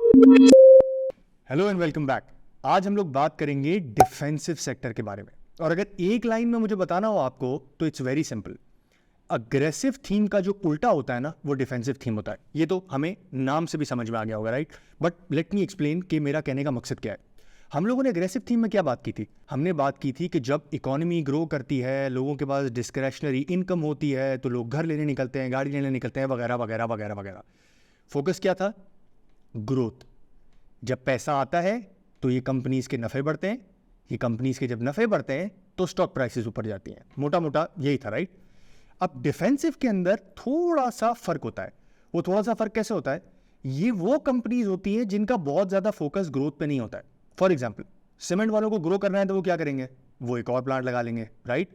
Hello and welcome back. आज हम लोग बात करेंगे डिफेंसिव सेक्टर के बारे में। और अगर एक लाइन में मुझे बताना हो आपको तो it's very simple. Aggressive theme का जो उल्टा होता है ना, वो डिफेंसिव थीम होता है। ये तो हमें नाम से भी समझ में आ गया होगा, right? But let me explain कि मेरा कहने का मकसद क्या है। हम लोगों ने अग्रेसिव थीम में क्या बात की थी? हमने बात की थी कि जब इकोनॉमी ग्रो करती है, लोगों के पास डिस्क्रेशनरी इनकम होती है, तो लोग घर लेने निकलते हैं, गाड़ी लेने निकलते हैं, वगैरह वगैरह वगैरह वगैरह। फोकस क्या था? ग्रोथ। जब पैसा आता है तो ये कंपनीज के नफ़े बढ़ते हैं, ये कंपनीज के जब नफ़े बढ़ते हैं तो स्टॉक प्राइसेस ऊपर जाती हैं। मोटा मोटा यही था, राइट? अब डिफेंसिव के अंदर थोड़ा सा फर्क होता है। वो थोड़ा सा फर्क कैसे होता है? ये वो कंपनीज होती हैं जिनका बहुत ज़्यादा फोकस ग्रोथ पे नहीं होता है। फॉर एग्जाम्पल, सीमेंट वालों को ग्रो करना है तो वो क्या करेंगे? वो एक और प्लांट लगा लेंगे, राइट?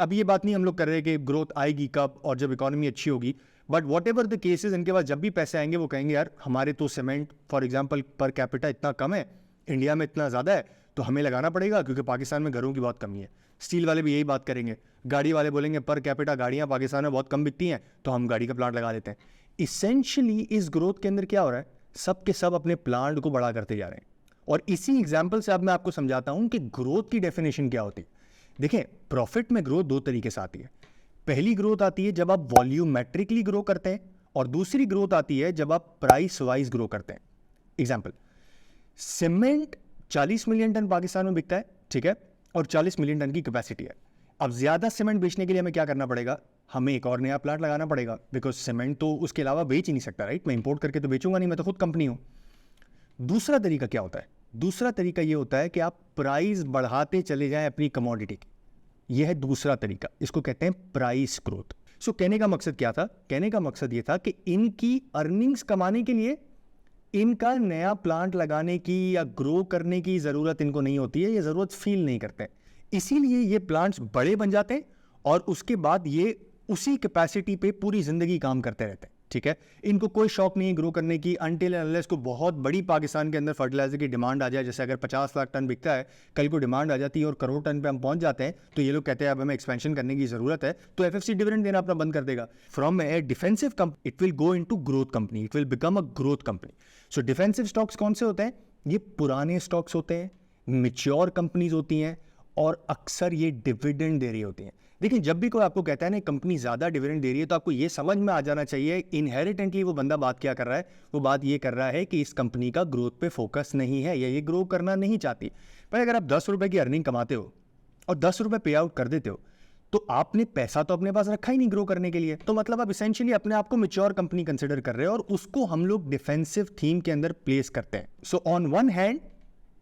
अब ये बात नहीं हम लोग कर रहे कि ग्रोथ आएगी कब और जब इकोनॉमी अच्छी होगी, but what ever the cases, इनके पास जब भी पैसे आएंगे वो कहेंगे यार हमारे तो cement for example per capita इतना कम है, इंडिया में इतना ज़्यादा है, तो हमें लगाना पड़ेगा क्योंकि पाकिस्तान में घरों की बहुत कमी है। स्टील वाले भी यही बात करेंगे, गाड़ी वाले बोलेंगे पर कैपिटा गाड़ियाँ पाकिस्तान में बहुत कम बिकती हैं तो हम गाड़ी का प्लांट लगा देते हैं। इसेंशियली इस ग्रोथ के अंदर क्या हो रहा है? सब के सब अपने प्लांट को बड़ा करते जा रहे हैं। और इसी एग्जाम्पल से अब मैं आपको समझाता हूँ कि ग्रोथ की डेफिनेशन क्या होती है। देखें, प्रॉफिट में ग्रोथ दो तरीके से आती है। पहली ग्रोथ आती है जब आप वॉल्यूमेट्रिकली ग्रो करते हैं, और दूसरी ग्रोथ आती है जब आप प्राइस वाइज ग्रो करते हैं। Example, cement 40 million ton Pakistan में बिकता है, ठीक है, और 40 मिलियन टन की कैपेसिटी है। अब ज्यादा सीमेंट बेचने के लिए हमें क्या करना पड़ेगा? हमें एक और नया प्लांट लगाना पड़ेगा, बिकॉज सीमेंट तो उसके अलावा बेच ही नहीं सकता, राइट? मैं इंपोर्ट करके तो बेचूंगा नहीं, मैं तो खुद कंपनी हूं। दूसरा तरीका क्या होता है? दूसरा तरीका यह होता है कि आप प्राइस बढ़ाते चले जाएं अपनी कमोडिटी की। यह है दूसरा तरीका, इसको कहते हैं प्राइस ग्रोथ। सो कहने का मकसद क्या था? कहने का मकसद यह था कि इनकी अर्निंग्स कमाने के लिए इनका नया प्लांट लगाने की या ग्रो करने की जरूरत इनको नहीं होती है, ये जरूरत फील नहीं करते, इसीलिए ये प्लांट्स बड़े बन जाते हैं और उसके बाद ये उसी कैपेसिटी पे पूरी जिंदगी काम करते रहते हैं, ठीक है? इनको कोई शौक नहीं है ग्रो करने की, अनटिल अनलेस को बहुत बड़ी पाकिस्तान के अंदर फर्टिलाइजर की डिमांड आ जाए। जैसे अगर 50 लाख टन बिकता है, कल को डिमांड आ जाती है और करोड़ टन पे हम पहुंच जाते हैं, तो ये लोग कहते हैं अब हमें एक्सपेंशन करने की जरूरत है, तो एफएफसी डिविडेंड देना अपना बंद कर देगा। From A defensive company it will go into growth company, it will become a growth company. So defensive stocks कौन से होते हैं? ये पुराने स्टॉक्स होते हैं, मिच्योर कंपनीज होती हैं, और अक्सर ये डिविडेंड दे रही होती हैं। देखिए, जब भी कोई आपको कहता है ना कंपनी ज़्यादा डिविडेंड दे रही है, तो आपको ये समझ में आ जाना चाहिए इनहेरिटेंटली वो बंदा बात क्या कर रहा है। वो बात ये कर रहा है कि इस कंपनी का ग्रोथ पे फोकस नहीं है या ये ग्रो करना नहीं चाहती। पर अगर आप 10 रुपए की अर्निंग कमाते हो और 10 रुपए पे आउट कर देते हो, तो आपने पैसा तो अपने पास रखा ही नहीं ग्रो करने के लिए। तो मतलब आप इसेंशियली अपने आप को मैच्योर कंपनी कंसिडर कर रहे हो, और उसको हम लोग डिफेंसिव थीम के अंदर प्लेस करते हैं। So on one hand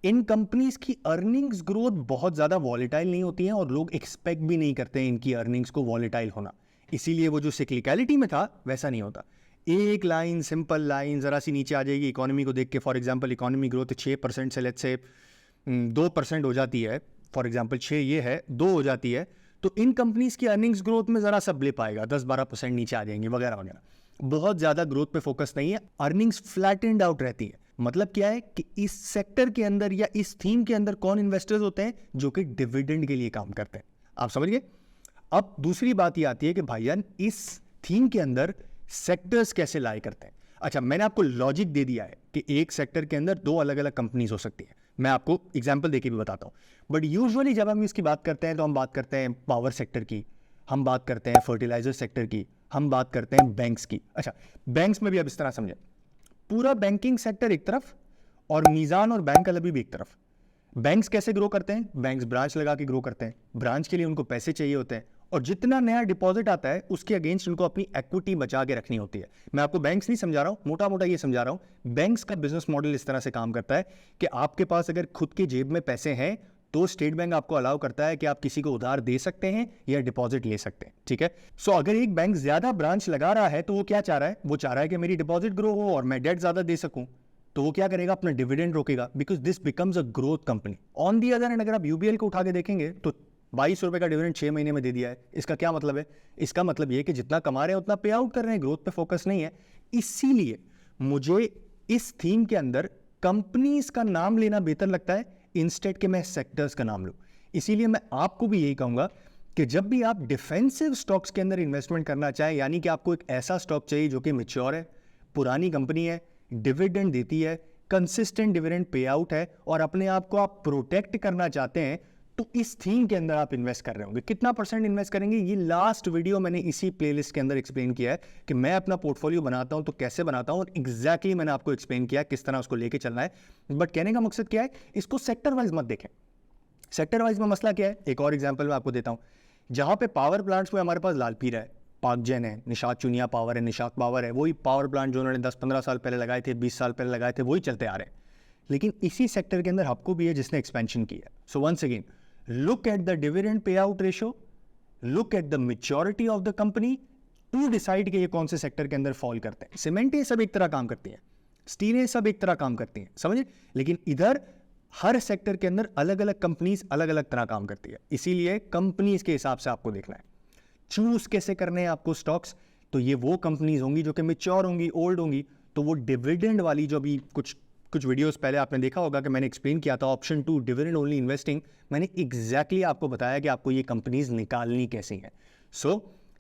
in companies की अर्निंग्स ग्रोथ बहुत ज़्यादा वॉलेटाइल नहीं होती है, और लोग एक्सपेक्ट भी नहीं करते हैं इनकी अर्निंग्स को वॉलेटाइल होना। इसीलिए वो जो सिक्लिकलिटी में था वैसा नहीं होता। एक लाइन, सिंपल लाइन ज़रा सी नीचे आ जाएगी इकोनॉमी को देख के। फॉर एग्जांपल, इकोनॉमी ग्रोथ 6% से लेट्स से 2% हो जाती है, फॉर एग्जांपल 6 ये है, 2 हो जाती है, तो इन कंपनीज की अर्निंग्स ग्रोथ में ज़रा सा ब्लिप आएगा, 10-12% नीचे आ जाएंगे वगैरह वगैरह। बहुत ज़्यादा ग्रोथ पे फोकस नहीं है, अर्निंग्स फ्लैटेंड आउट रहती है। मतलब क्या है कि इस सेक्टर के अंदर या इस थीम के अंदर कौन इन्वेस्टर्स होते हैं? जो कि डिविडेंड के लिए काम करते हैं। आप समझ गए? अब दूसरी बात ये आती है कि भाईजान इस थीम के अंदर सेक्टर्स कैसे लाई करते हैं। अच्छा, मैंने आपको लॉजिक दे दिया है कि एक सेक्टर के अंदर दो अलग अलग कंपनीज हो सकती है। मैं आपको एग्जाम्पल देके भी बताता हूं। बट यूजुअली जब हम इसकी बात करते हैं तो हम बात करते हैं पावर सेक्टर की, हम बात करते हैं फर्टिलाइजर सेक्टर की, हम बात करते हैं बैंक्स की। अच्छा, बैंक्स में भी अब इस तरह समझें, पूरा बैंकिंग सेक्टर एक तरफ और मीज़ान और बैंक अलग भी एक तरफ। बैंक्स कैसे ग्रो करते हैं? बैंक्स ब्रांच लगा के ग्रो करते हैं। ब्रांच के लिए उनको पैसे चाहिए होते हैं, और जितना नया डिपॉजिट आता है उसके अगेंस्ट उनको अपनी इक्विटी बचा के रखनी होती है। मैं आपको बैंक्स नहीं समझा रहा हूं, मोटा मोटा ये समझा रहा हूं। बैंक्स का बिजनेस मॉडल इस तरह से काम करता है कि आपके पास अगर खुद की जेब में पैसे हैं तो स्टेट बैंक आपको अलाउ करता है कि आप किसी को उधार दे सकते हैं या डिपॉजिट ले सकते हैं, ठीक है? सो अगर एक बैंक ज्यादा ब्रांच लगा रहा है तो वो क्या चाह रहा है? वो चाह रहा है कि मेरी डिपॉजिट ग्रो हो और मैं डेट ज्यादा दे सकूं। तो वो क्या करेगा? अपना डिविडेंड रोकेगा, because this becomes a growth company. On the other hand, अगर आप यूबीएल को उठा के देखेंगे तो 22 रुपए का डिविडेंड 6 महीने में दे दिया है। इसका क्या मतलब है? इसका मतलब ये कि जितना कमा रहे हैं उतना पे आउट कर रहे हैं, ग्रोथ पे फोकस नहीं है। इसीलिए मुझे इस थीम के अंदर कंपनीज का नाम लेना बेहतर लगता है इंस्टेड के मैं सेक्टर्स का नाम लूं। इसीलिए मैं आपको भी यही कहूंगा कि जब भी आप डिफेंसिव स्टॉक्स के अंदर इन्वेस्टमेंट करना चाहें, यानी कि आपको एक ऐसा स्टॉक चाहिए जो कि मैच्योर है, पुरानी कंपनी है, डिविडेंड देती है, कंसिस्टेंट डिविडेंड पे आउट है, और अपने आप को आप प्रोटेक्ट करना चाहते हैं तो इस थीम के अंदर आप इन्वेस्ट कर रहे होंगे। कितना परसेंट इन्वेस्ट करेंगे, ये लास्ट वीडियो मैंने इसी प्लेलिस्ट के अंदर एक्सप्लेन किया है कि मैं अपना पोर्टफोलियो बनाता हूं तो कैसे बनाता हूं, और एग्जैक्टली मैंने आपको एक्सप्लेन किया किस तरह उसको लेके चलना है। बट कहने का मकसद क्या है, इसको सेक्टर वाइज मत देखें। सेक्टर वाइज में मसला क्या है, एक और एग्जाम्पल मैं आपको देता हूं। जहां पे पावर प्लांट्स में हमारे पास लालपीरा है, पाकजेन है, निषाद चुनिया पावर है, निषाद पावर है, वही पावर प्लांट जो उन्होंने 10-15 साल पहले लगाए थे, 20 साल पहले लगाए थे, वही चलते आ रहे हैं। लेकिन इसी सेक्टर के अंदर हबको भी है जिसने एक्सपेंशन की है। So once again, look at the dividend payout ratio, look at the maturity of the company to decide कि ये कौन से सेक्टर के अंदर फॉल करते हैं। सीमेंट ये सब एक तरह काम करती है, स्टील ये सब एक तरह काम करती हैं, समझे। लेकिन इधर हर सेक्टर के अंदर अलग अलग कंपनीज अलग अलग तरह काम करती है, इसीलिए कंपनीज के हिसाब से आपको देखना है। चूज कैसे करने हैं आपको स्टॉक्स, तो ये वो कंपनीज होंगी जो कि मेच्योर होंगी, ओल्ड होंगी, तो वो डिविडेंड वाली जो भी कुछ वीडियोस पहले आपने देखा होगा कि मैंने एक्सप्लेन किया था ऑप्शन 2 डिविडेंड ओनली इन्वेस्टिंग, मैंने एग्जैक्टली आपको बताया कि आपको ये कंपनीज निकालनी कैसी हैं। So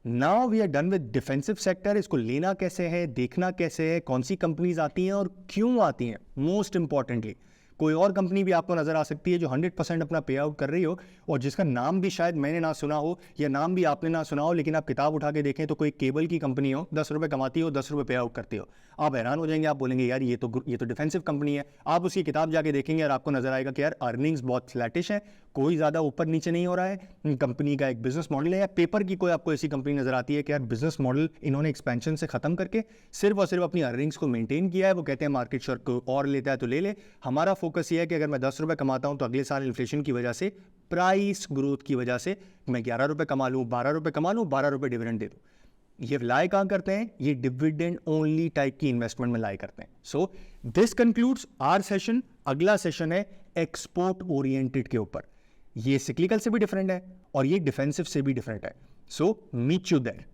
now we are done with defensive sector. इसको लेना कैसे है, देखना कैसे है, कौन सी कंपनीज आती हैं और क्यों आती हैं। मोस्ट इंपॉर्टेंटली, कोई और कंपनी भी आपको नजर आ सकती है जो 100% अपना पे आउट कर रही हो और जिसका नाम भी शायद मैंने ना सुना हो या नाम भी आपने ना सुना हो, लेकिन आप किताब उठा के देखें तो कोई केबल की कंपनी हो, 10 रुपये कमाती हो, 10 रुपये पे आउट करती हो। आप हैरान हो जाएंगे, आप बोलेंगे यार ये तो डिफेंसिव कंपनी है। आप उसकी किताब जाके देखेंगे और आपको नजर आएगा कि यार अर्निंग्स बहुत फ्लैटिश है, कोई ज़्यादा ऊपर नीचे नहीं हो रहा है, कंपनी का एक बिजनेस मॉडल है, या पेपर की कोई आपको ऐसी कंपनी नजर आती है कि यार बिजनेस मॉडल इन्होंने एक्सपेंशन से खत्म करके सिर्फ और सिर्फ अपनी अर्निंग्स को मेंटेन किया है। वो कहते हैं मार्केट शेयर को और लेता है तो ले ले, हमारा फोकस ये है कि अगर मैं 10 रुपये कमाता हूं तो अगले साल इन्फ्लेशन की वजह से, प्राइस ग्रोथ की वजह से मैं 11 रुपये कमा लूँ, 12 रुपये कमा लूँ, 12 रुपये डिविडेंड दे दूँ। ये लाई कहाँ करते हैं, ये डिविडेंड ओनली टाइप की इन्वेस्टमेंट में लाई करते हैं। So this concludes our session. अगला सेशन है एक्सपोर्ट ओरिएंटेड के ऊपर। ये सिक्लिकल से भी डिफरेंट है और ये डिफेंसिव से भी डिफरेंट है। So meet you there.